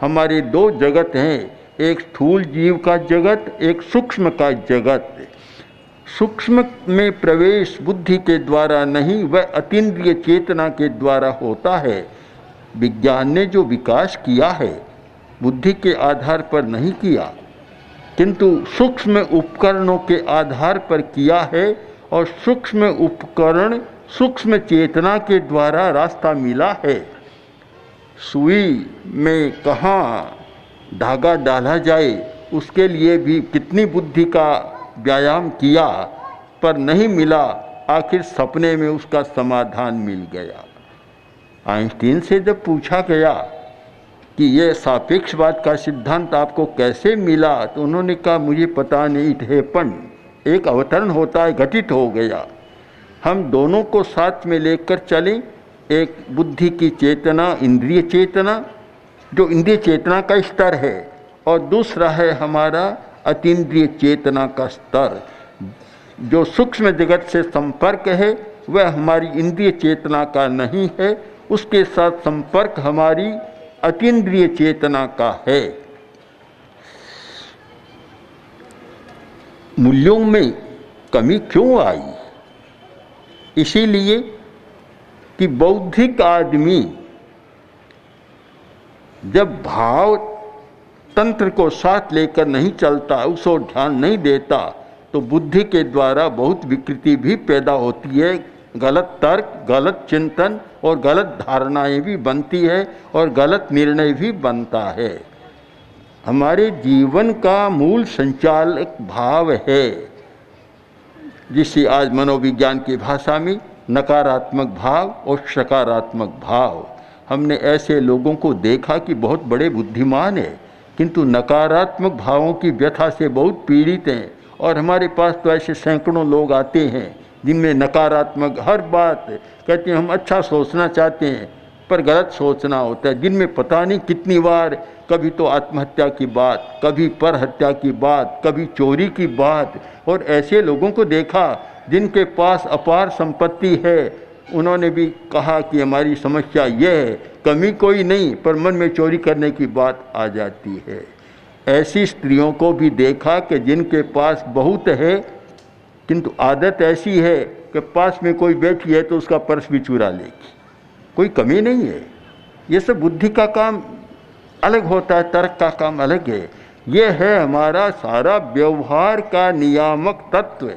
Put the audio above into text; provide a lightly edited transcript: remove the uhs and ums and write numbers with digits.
हमारे दो जगत हैं, एक स्थूल जीव का जगत, एक सूक्ष्म का जगत। सूक्ष्म में प्रवेश बुद्धि के द्वारा नहीं, वह अतीन्द्रिय चेतना के द्वारा होता है। विज्ञान ने जो विकास किया है बुद्धि के आधार पर नहीं किया, किंतु सूक्ष्म उपकरणों के आधार पर किया है, और सूक्ष्म उपकरण सूक्ष्म चेतना के द्वारा रास्ता मिला है। सुई में कहाँ धागा डाला जाए, उसके लिए भी कितनी बुद्धि का व्यायाम किया, पर नहीं मिला। आखिर सपने में उसका समाधान मिल गया। आइंस्टीन से जब पूछा गया कि ये सापेक्षवाद का सिद्धांत आपको कैसे मिला, तो उन्होंने कहा मुझे पता नहीं, इट हैपन, एक अवतरण होता है, घटित हो गया। हम दोनों को साथ में लेकर चलें, एक बुद्धि की चेतना, इंद्रिय चेतना, जो इंद्रिय चेतना का स्तर है, और दूसरा है हमारा अतीन्द्रिय चेतना का स्तर। जो सूक्ष्म जगत से संपर्क है वह हमारी इंद्रिय चेतना का नहीं है, उसके साथ संपर्क हमारी अतीन्द्रिय चेतना का है। मूल्यों में कमी क्यों आई? इसीलिए कि बौद्धिक आदमी जब भाव तंत्र को साथ लेकर नहीं चलता, उस ओर ध्यान नहीं देता, तो बुद्धि के द्वारा बहुत विकृति भी पैदा होती है। गलत तर्क, गलत चिंतन और गलत धारणाएं भी बनती है, और गलत निर्णय भी बनता है। हमारे जीवन का मूल संचालक भाव है, जिसे आज मनोविज्ञान की भाषा में नकारात्मक भाव और सकारात्मक भाव। हमने ऐसे लोगों को देखा कि बहुत बड़े बुद्धिमान हैं, किंतु नकारात्मक भावों की व्यथा से बहुत पीड़ित हैं। और हमारे पास तो ऐसे सैकड़ों लोग आते हैं जिनमें नकारात्मक हर बात कहते हैं, हम अच्छा सोचना चाहते हैं पर गलत सोचना होता है। जिनमें पता नहीं कितनी बार कभी तो आत्महत्या की बात, कभी पर हत्या की बात, कभी चोरी की बात। और ऐसे लोगों को देखा जिनके पास अपार संपत्ति है, उन्होंने भी कहा कि हमारी समस्या यह है, कमी कोई नहीं, पर मन में चोरी करने की बात आ जाती है। ऐसी स्त्रियों को भी देखा कि जिनके पास बहुत है, किंतु आदत ऐसी है कि पास में कोई बैठी है तो उसका पर्स भी चुरा लेगी, कोई कमी नहीं है। ये सब बुद्धि का काम अलग होता है, तर्क का काम अलग है। ये है हमारा सारा व्यवहार का नियामक तत्व।